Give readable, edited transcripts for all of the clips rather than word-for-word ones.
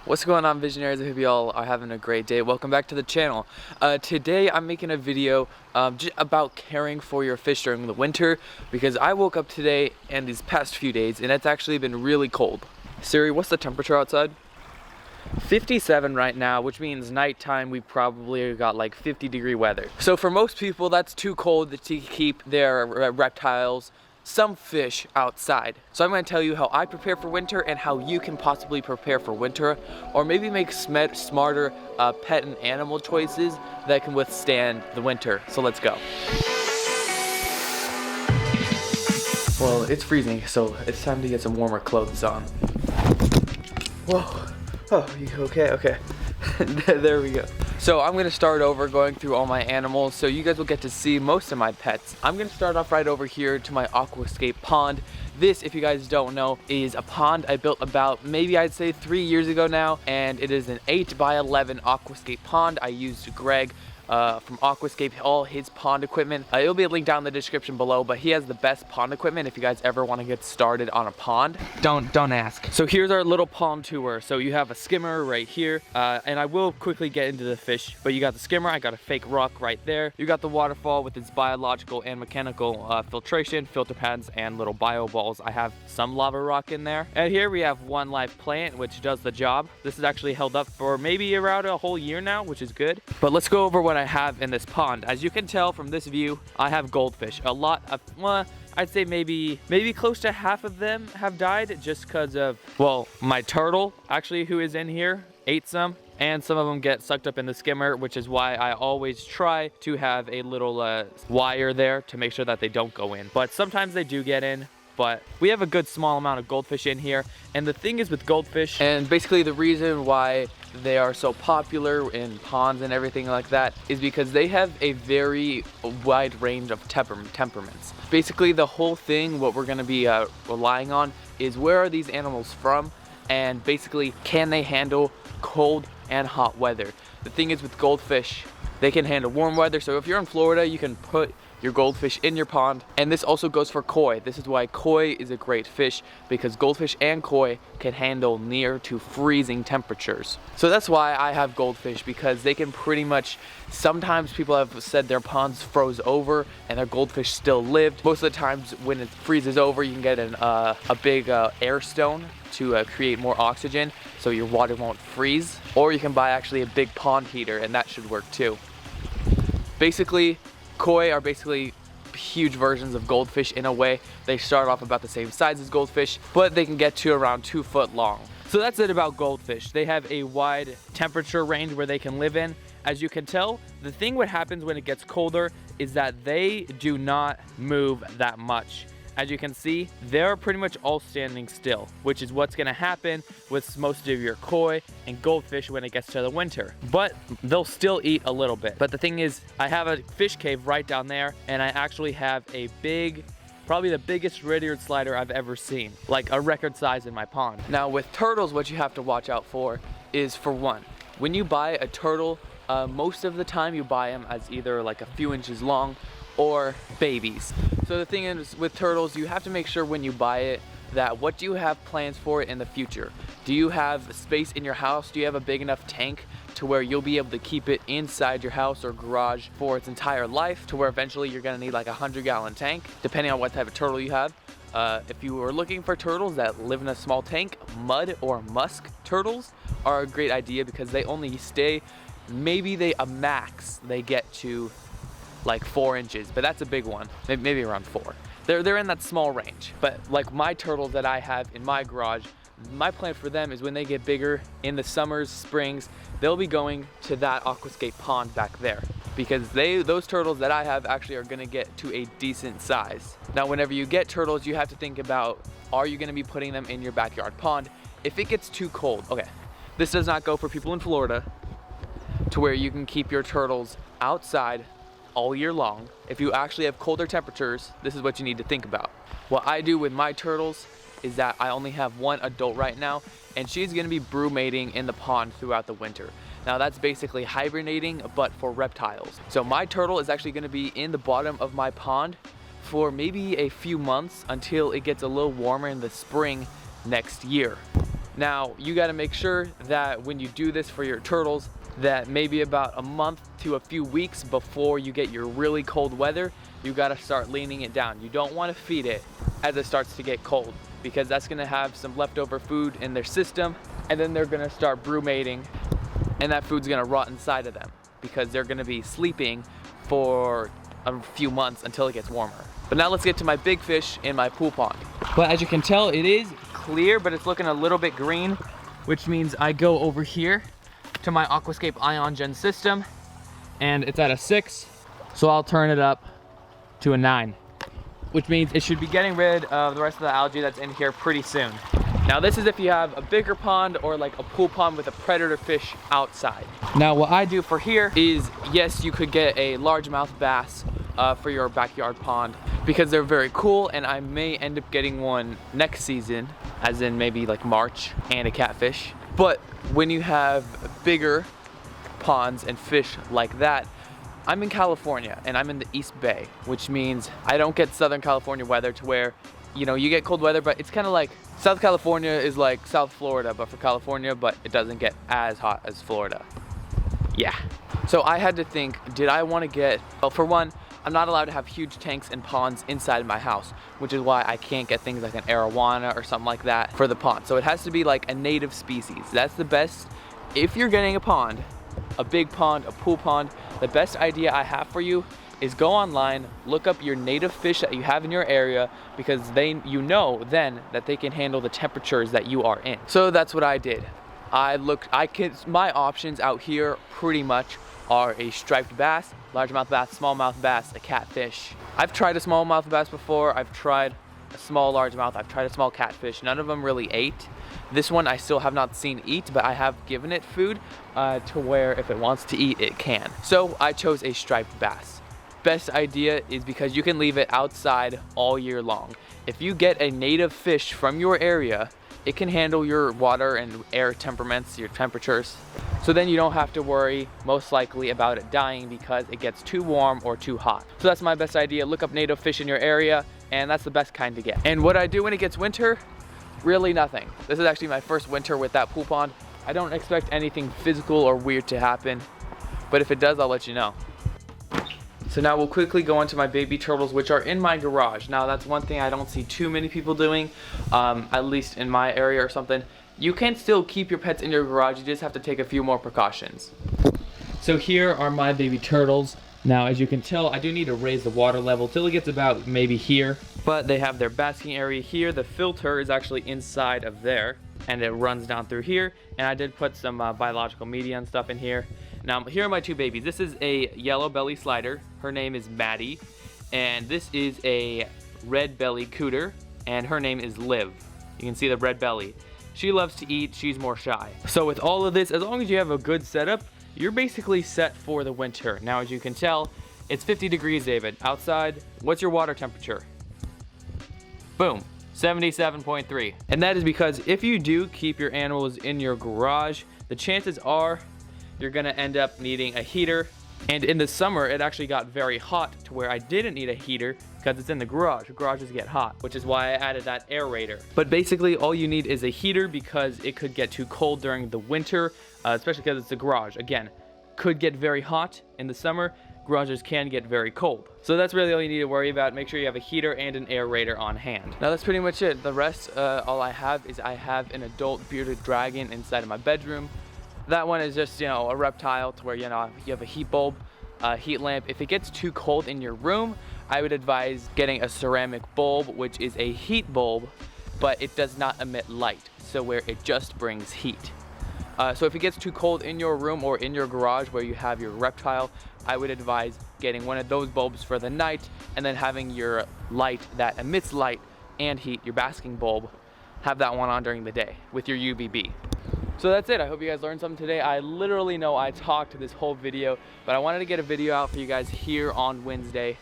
What's going on, visionaries? I hope you all are having a great day. Welcome back to the channel. Today I'm making a video about caring for your fish during the winter, because I woke up today and these past few days and it's actually been really cold. Siri, what's the temperature outside? 57 right now, which means nighttime we probably got like 50-degree weather. So for most people that's too cold to keep their reptiles, some fish outside. So I'm going to tell you how I prepare for winter and how you can possibly prepare for winter, or maybe make smarter pet and animal choices that can withstand the winter. So let's go. Well, it's freezing, so it's time to get some warmer clothes on. Whoa. Oh, you okay? Okay. There we go. So I'm gonna start over going through all my animals so you guys will get to see most of my pets. I'm gonna start off right over here to my Aquascape pond. This, if you guys don't know, is a pond I built about maybe I'd say 3 years ago now, and it is an 8x11 Aquascape pond. I used Greg from Aquascape, all his pond equipment. It'll be linked down in the description below, but he has the best pond equipment if you guys ever want to get started on a pond. Don't ask. So here's our little pond tour. So you have a skimmer right here, and I will quickly get into the fish, but you got the skimmer, I got a fake rock right there. You got the waterfall with its biological and mechanical filtration, filter pads, and little bio balls. I have some lava rock in there. And here we have one live plant, which does the job. This is actually held up for maybe around a whole year now, which is good. But let's go over what I have in this pond. As you can tell from this view, I have goldfish. A lot of, well, I'd say maybe close to half of them have died just because of, well, my turtle actually who is in here ate some, and some of them get sucked up in the skimmer, which is why I always try to have a little wire there to make sure that they don't go in. But sometimes they do get in. But we have a good small amount of goldfish in here. And the thing is with goldfish, and basically the reason why they are so popular in ponds and everything like that, is because they have a very wide range of temperaments. Basically the whole thing, what we're gonna be relying on is where are these animals from, and basically can they handle cold and hot weather. The thing is with goldfish, they can handle warm weather. So if you're in Florida, you can put your goldfish in your pond. And this also goes for koi. This is why koi is a great fish, because goldfish and koi can handle near to freezing temperatures. So that's why I have goldfish, because they can pretty much, sometimes people have said their ponds froze over and their goldfish still lived. Most of the times when it freezes over, you can get a big air stone to create more oxygen so your water won't freeze. Or you can buy actually a big pond heater, and that should work too. Basically, koi are basically huge versions of goldfish in a way. They start off about the same size as goldfish, but they can get to around 2 foot long. So that's it about goldfish. They have a wide temperature range where they can live in. As you can tell, the thing what happens when it gets colder is that they do not move that much. As you can see, they're pretty much all standing still, which is what's gonna happen with most of your koi and goldfish when it gets to the winter. But they'll still eat a little bit. But the thing is, I have a fish cave right down there, and I actually have a big, probably the biggest red eared slider I've ever seen, like a record size in my pond. Now with turtles, what you have to watch out for is, for one, when you buy a turtle, most of the time you buy them as either like a few inches long or babies. So the thing is with turtles, you have to make sure when you buy it that what do you have plans for it in the future? Do you have space in your house? Do you have a big enough tank to where you'll be able to keep it inside your house or garage for its entire life, to where eventually you're gonna need like a 100-gallon tank, depending on what type of turtle you have. If you are looking for turtles that live in a small tank, mud or musk turtles are a great idea, because they only stay, maybe a max they get to like 4 inches, but that's a big one, maybe around 4. They're in that small range. But like my turtles that I have in my garage, my plan for them is when they get bigger in the summers, springs, they'll be going to that Aquascape pond back there, because those turtles that I have actually are gonna get to a decent size. Now whenever you get turtles, you have to think about, are you gonna be putting them in your backyard pond? If it gets too cold, okay, this does not go for people in Florida, to where you can keep your turtles outside all year long. If you actually have colder temperatures, this is what you need to think about. What I do with my turtles is that I only have one adult right now, and she's gonna be brumating in the pond throughout the winter. Now that's basically hibernating, but for reptiles. So my turtle is actually gonna be in the bottom of my pond for maybe a few months until it gets a little warmer in the spring next year. Now you got to make sure that when you do this for your turtles, that maybe about a month to a few weeks before you get your really cold weather, you got to start leaning it down. You don't want to feed it as it starts to get cold, because that's going to have some leftover food in their system, and then they're going to start brumating, and that food's going to rot inside of them because they're going to be sleeping for a few months until it gets warmer. But now let's get to my big fish in my pool pond. But as you can tell, it is clear, but it's looking a little bit green, which means I go over here to my Aquascape ion gen system, and it's at a 6, so I'll turn it up to a 9, which means it should be getting rid of the rest of the algae that's in here pretty soon. Now this is if you have a bigger pond or like a pool pond with a predator fish outside. Now what I do for here is, yes, you could get a largemouth bass for your backyard pond because they're very cool, and I may end up getting one next season, as in maybe like March, and a catfish. But when you have bigger ponds and fish like that, I'm in California and I'm in the East Bay, which means I don't get Southern California weather to where, you know, you get cold weather, but it's kind of like South California is like South Florida, but for California, but it doesn't get as hot as Florida. Yeah. So I had to think, did I want to get, well, for one, I'm not allowed to have huge tanks and ponds inside my house, which is why I can't get things like an arowana or something like that for the pond. So it has to be like a native species. That's the best. If you're getting a pond, a big pond, a pool pond, the best idea I have for you is go online, look up your native fish that you have in your area, because you know then that they can handle the temperatures that you are in. So that's what I did. My options out here pretty much are a striped bass, largemouth bass, smallmouth bass, a catfish. I've tried a smallmouth bass before, I've tried a small largemouth, I've tried a small catfish. None of them really ate. This one I still have not seen eat, but I have given it food to where if it wants to eat, it can. So I chose a striped bass. Best idea is because you can leave it outside all year long. If you get a native fish from your area, it can handle your water and air temperaments, your temperatures. So then you don't have to worry, most likely, about it dying because it gets too warm or too hot. So that's my best idea. Look up native fish in your area, and that's the best kind to get. And what I do when it gets winter, really nothing. This is actually my first winter with that pool pond. I don't expect anything physical or weird to happen, but if it does, I'll let you know. So now we'll quickly go into my baby turtles, which are in my garage. Now that's one thing I don't see too many people doing, at least in my area or something. You can still keep your pets in your garage, you just have to take a few more precautions. So here are my baby turtles. Now as you can tell, I do need to raise the water level till it gets about maybe here. But they have their basking area here. The filter is actually inside of there, and it runs down through here. And I did put some biological media and stuff in here. Now here are my two babies. This is a yellow belly slider. Her name is Maddie. And this is a red belly cooter, and her name is Liv. You can see the red belly. She loves to eat, she's more shy. So with all of this, as long as you have a good setup, you're basically set for the winter. Now as you can tell, it's 50 degrees, David. Outside, what's your water temperature? Boom, 77.3. And that is because if you do keep your animals in your garage, the chances are you're gonna end up needing a heater. And in the summer, it actually got very hot to where I didn't need a heater because it's in the garage. Garages get hot, which is why I added that aerator. But basically, all you need is a heater because it could get too cold during the winter, especially because it's a garage. Again, could get very hot in the summer. Garages can get very cold. So that's really all you need to worry about. Make sure you have a heater and an aerator on hand. Now that's pretty much it. The rest, all I have is I have an adult bearded dragon inside of my bedroom. That one is just, you know, a reptile to where, you know, you have a heat bulb, heat lamp. If it gets too cold in your room, I would advise getting a ceramic bulb, which is a heat bulb, but it does not emit light, so where it just brings heat. So if it gets too cold in your room or in your garage where you have your reptile, I would advise getting one of those bulbs for the night and then having your light that emits light and heat, your basking bulb, have that one on during the day with your UVB. So that's it. I hope you guys learned something today. I literally know I talked this whole video, but I wanted to get a video out for you guys here on Wednesday.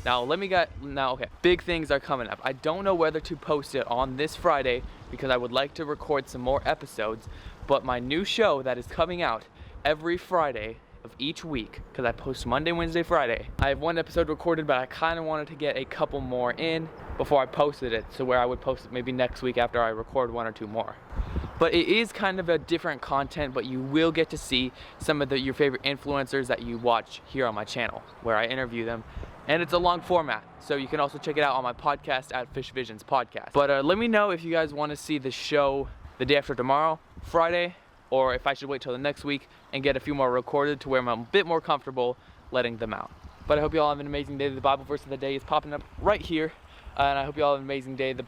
Now okay, big things are coming up. I don't know whether to post it on this Friday because I would like to record some more episodes, but my new show that is coming out every Friday of each week, because I post Monday, Wednesday, Friday. I have one episode recorded, but I kind of wanted to get a couple more in before I posted it, so where I would post it maybe next week after I record one or two more. But it is kind of a different content, but you will get to see some of your favorite influencers that you watch here on my channel, where I interview them. And it's a long format, so you can also check it out on my podcast at Fishvisions Podcast. But let me know if you guys want to see the show the day after tomorrow, Friday, or if I should wait till the next week and get a few more recorded to where I'm a bit more comfortable letting them out. But I hope you all have an amazing day. The Bible verse of the day is popping up right here. And I hope you all have an amazing day. The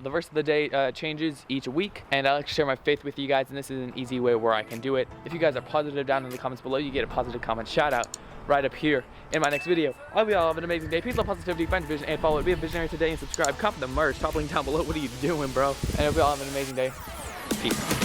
verse of the day changes each week, and I like to share my faith with you guys, and this is an easy way where I can do it. If you guys are positive down in the comments below, you get a positive comment shout out right up here in my next video. I hope you all have an amazing day. Peace, love, positivity, find vision, and follow it. Be a visionary today and subscribe. Copy the merch. Top link down below. What are you doing, bro? And I hope you all have an amazing day. Peace.